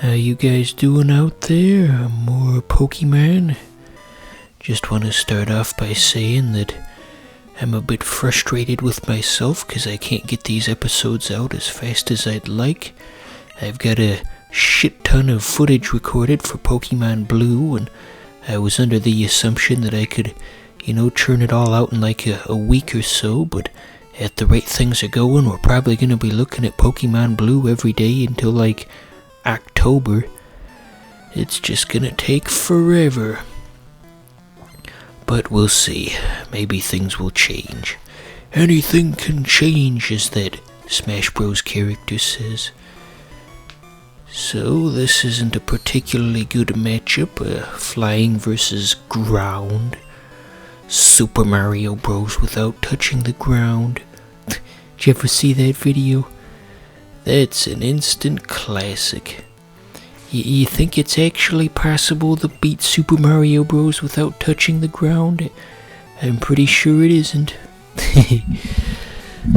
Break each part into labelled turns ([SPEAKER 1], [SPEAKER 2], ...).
[SPEAKER 1] How you guys doing out there? More Pokemon? Just want to start off by saying that I'm a bit frustrated with myself because I can't get these episodes out as fast as I'd like. I've got a shit ton of footage recorded for Pokemon Blue, and I was under the assumption that I could, churn it all out in like a week or so, but at the rate things are going, we're probably going to be looking at Pokemon Blue every day until like October. It's just gonna take forever. But we'll see. Maybe things will change. Anything can change, as that Smash Bros. Character says. So this isn't a particularly good matchup. Flying versus ground. Super Mario Bros. Without touching the ground. Did you ever see that video? That's an instant classic. You think it's actually possible to beat Super Mario Bros. Without touching the ground? I'm pretty sure it isn't.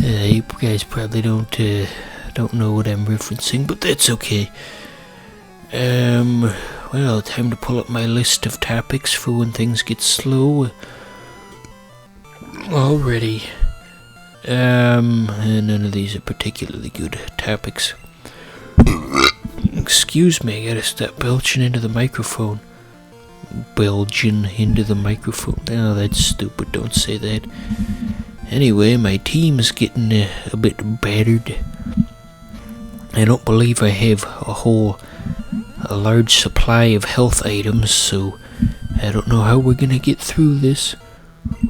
[SPEAKER 1] You guys probably don't know what I'm referencing, but that's okay. Well, time to pull up my list of topics for when things get slow. Already. None of these are particularly good topics. Excuse me, I gotta stop belching into the microphone. Belching into the microphone. Oh, that's stupid, don't say that. Anyway, my team's getting a bit battered. I don't believe I have a large supply of health items, so I don't know how we're gonna get through this.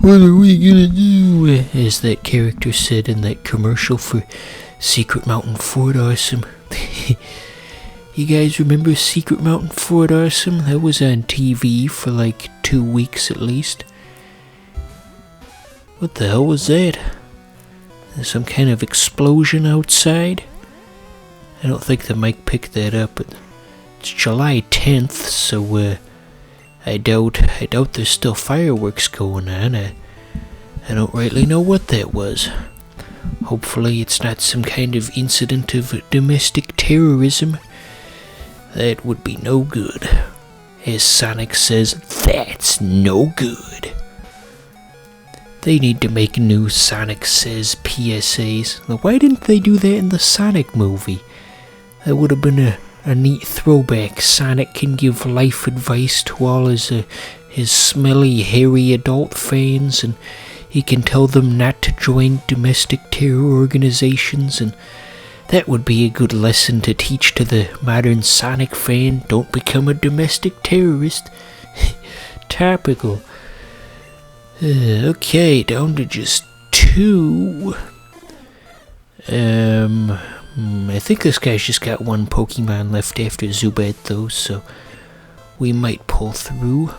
[SPEAKER 1] What are we gonna do? As that character said in that commercial for Secret Mountain Fort Awesome. You guys remember Secret Mountain Fort Awesome? That was on TV for like 2 weeks at least. What the hell was that? There's some kind of explosion outside? I don't think the mic picked that up, but it's July 10th, so I doubt there's still fireworks going on. I don't rightly know what that was. Hopefully it's not some kind of incident of domestic terrorism. That would be no good. As Sonic says, that's no good. They need to make new Sonic Says PSAs. Why didn't they do that in the Sonic movie? That would have been a neat throwback. Sonic can give life advice to all his smelly, hairy adult fans, and he can tell them not to join domestic terror organizations, and that would be a good lesson to teach to the modern Sonic fan. Don't become a domestic terrorist. Topical. Okay, down to just 2. I think this guy's just got 1 Pokemon left after Zubat though, so we might pull through.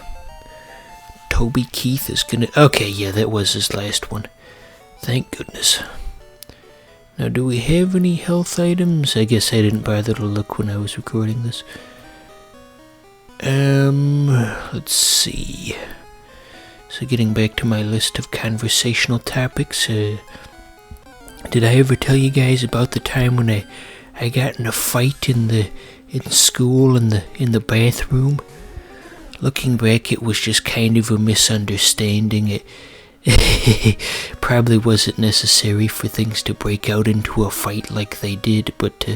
[SPEAKER 1] Toby Keith is gonna... Okay, yeah, that was his last one. Thank goodness. Now, do we have any health items? I guess I didn't bother to look when I was recording this. Let's see. So getting back to my list of conversational topics, did I ever tell you guys about the time when I got in a fight in school in the bathroom? Looking back, it was just kind of a misunderstanding. It probably wasn't necessary for things to break out into a fight like they did, but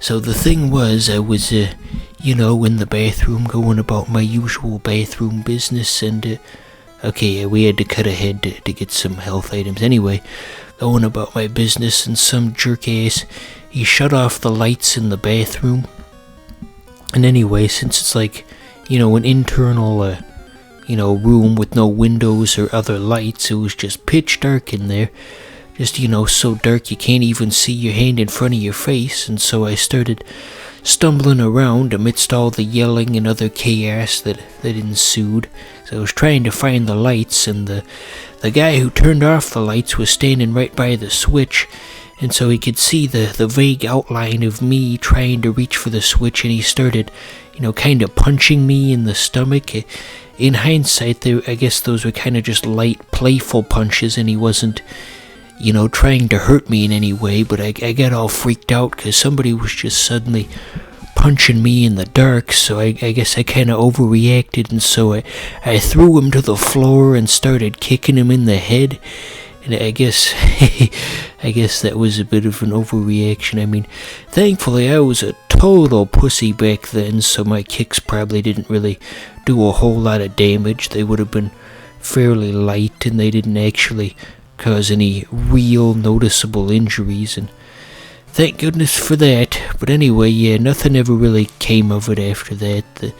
[SPEAKER 1] so the thing was, I was in the bathroom going about my usual bathroom business, and we had to cut ahead to get some health items. Anyway, going about my business, and some jerk ass, he shut off the lights in the bathroom. And anyway, since it's like, an internal room with no windows or other lights, it was just pitch dark in there. Just, so dark you can't even see your hand in front of your face. And so I started stumbling around amidst all the yelling and other chaos that ensued. So I was trying to find the lights, and the guy who turned off the lights was standing right by the switch, and so he could see the vague outline of me trying to reach for the switch, and he started, kind of punching me in the stomach. In hindsight, I guess those were kind of just light, playful punches, and he wasn't, trying to hurt me in any way, but I got all freaked out because somebody was just suddenly punching me in the dark, so I guess I kind of overreacted, and so I threw him to the floor and started kicking him in the head. And I guess that was a bit of an overreaction. I mean, thankfully I was a total pussy back then, so my kicks probably didn't really do a whole lot of damage. They would have been fairly light, and they didn't actually cause any real noticeable injuries, and thank goodness for that. But anyway, yeah, nothing ever really came of it after that.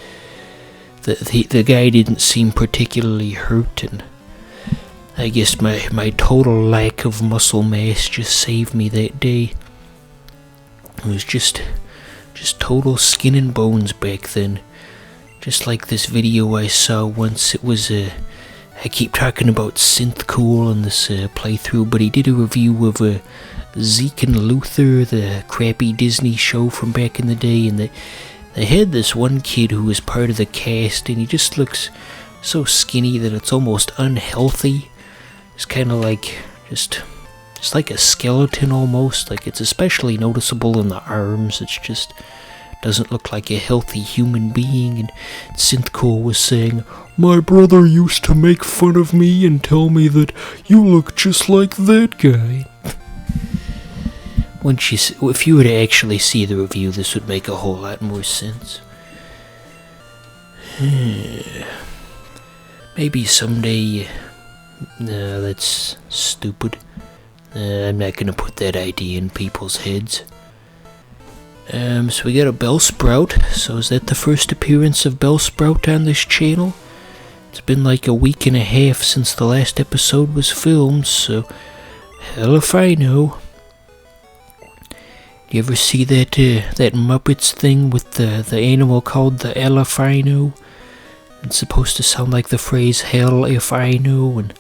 [SPEAKER 1] The guy didn't seem particularly hurt, and I guess my total lack of muscle mass just saved me that day. It was just total skin and bones back then. Just like this video I saw once. It was I keep talking about Synthcool in this playthrough, but he did a review of Zeke and Luther, the crappy Disney show from back in the day, and they had this one kid who was part of the cast, and he just looks so skinny that it's almost unhealthy. It's kind of like just like a skeleton almost. Like, it's especially noticeable in the arms. It's just doesn't look like a healthy human being. And Synthcool was saying, "My brother used to make fun of me and tell me that you look just like that guy." If you were to actually see the review, this would make a whole lot more sense. Maybe someday. No, that's stupid. I'm not gonna put that idea in people's heads. So we got a Bellsprout. So is that the first appearance of Bellsprout on this channel? It's been like a week and a half since the last episode was filmed, so hell if I know. You ever see that Muppets thing with the animal called the Elefino? It's supposed to sound like the phrase "hell if I know," and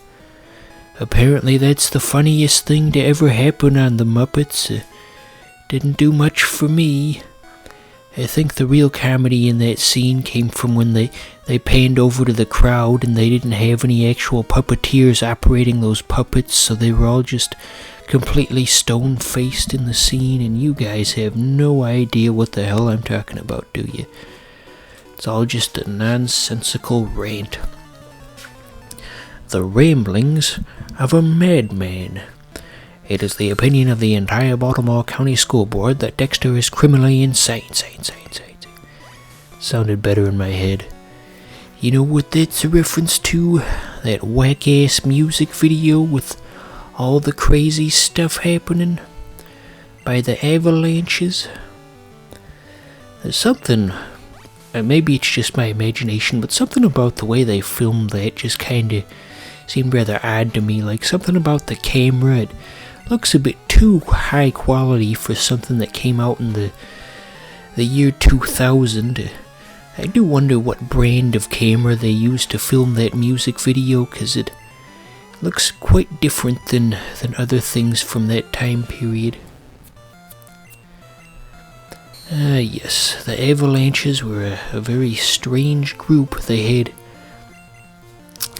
[SPEAKER 1] apparently that's the funniest thing to ever happen on the Muppets. Didn't do much for me. I think the real comedy in that scene came from when they panned over to the crowd and they didn't have any actual puppeteers operating those puppets, so they were all just completely stone-faced in the scene, and you guys have no idea what the hell I'm talking about, do you? It's all just a nonsensical rant. The ramblings of a madman. It is the opinion of the entire Baltimore County School Board that Dexter is criminally insane. Sounded better in my head. You know what that's a reference to? That whack-ass music video with all the crazy stuff happening by the Avalanches? There's something, maybe it's just my imagination, but something about the way they filmed that just kinda seemed rather odd to me. Like, something about the camera, it looks a bit too high quality for something that came out in the year 2000. I do wonder what brand of camera they used to film that music video, because it looks quite different than other things from that time period. Yes, the Avalanches were a very strange group. They had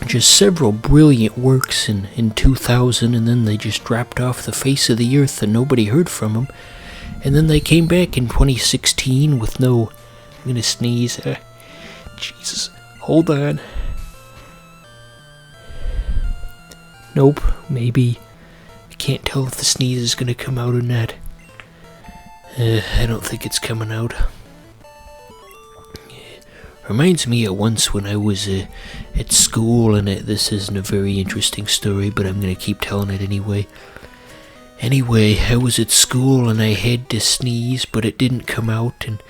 [SPEAKER 1] just several brilliant works in 2000, and then they just dropped off the face of the earth and nobody heard from them. And then they came back in 2016 with no... I'm gonna sneeze. Jesus, hold on. Nope, maybe. I can't tell if the sneeze is gonna come out or not. I don't think it's coming out. Reminds me of once when I was at school, and this isn't a very interesting story, but I'm gonna keep telling it anyway. Anyway, I was at school and I had to sneeze, but it didn't come out, and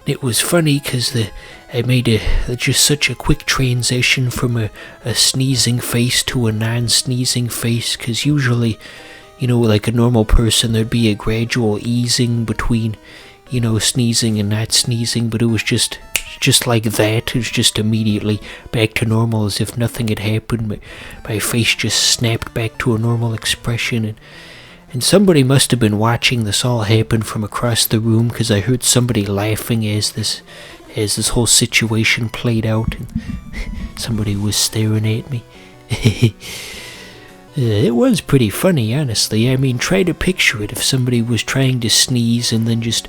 [SPEAKER 1] it was funny because I made just such a quick transition from a sneezing face to a non-sneezing face, because usually, you know, like a normal person, there'd be a gradual easing between, you know, sneezing and not sneezing, but it was just like that. It was just immediately back to normal as if nothing had happened. My face just snapped back to a normal expression, and somebody must have been watching this all happen from across the room, because I heard somebody laughing as this whole situation played out, and somebody was staring at me. It was pretty funny, honestly. I mean, try to picture it if somebody was trying to sneeze and then just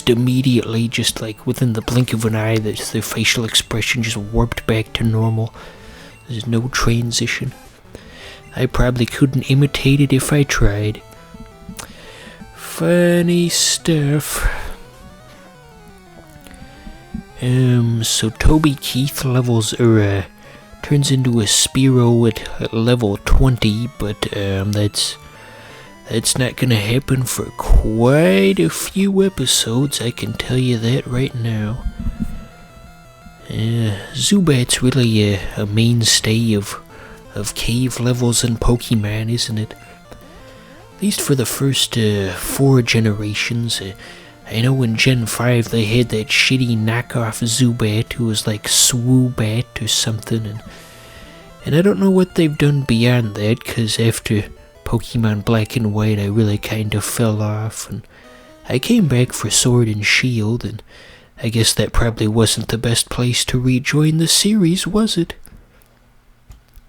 [SPEAKER 1] immediately, just like within the blink of an eye, that their facial expression just warped back to normal. There's no transition. I probably couldn't imitate it if I tried. Funny stuff. So Toby Keith levels turns into a Spearow at level 20, but that's not gonna happen for quite a few episodes, I can tell you that right now. Zubat's really a mainstay of cave levels in Pokemon, isn't it? At least for the first 4 generations. I know in Gen 5 they had that shitty knockoff Zubat who was like Swoobat or something, and I don't know what they've done beyond that, because after Pokemon Black and White I really kind of fell off, and I came back for Sword and Shield, and I guess that probably wasn't the best place to rejoin the series, was it?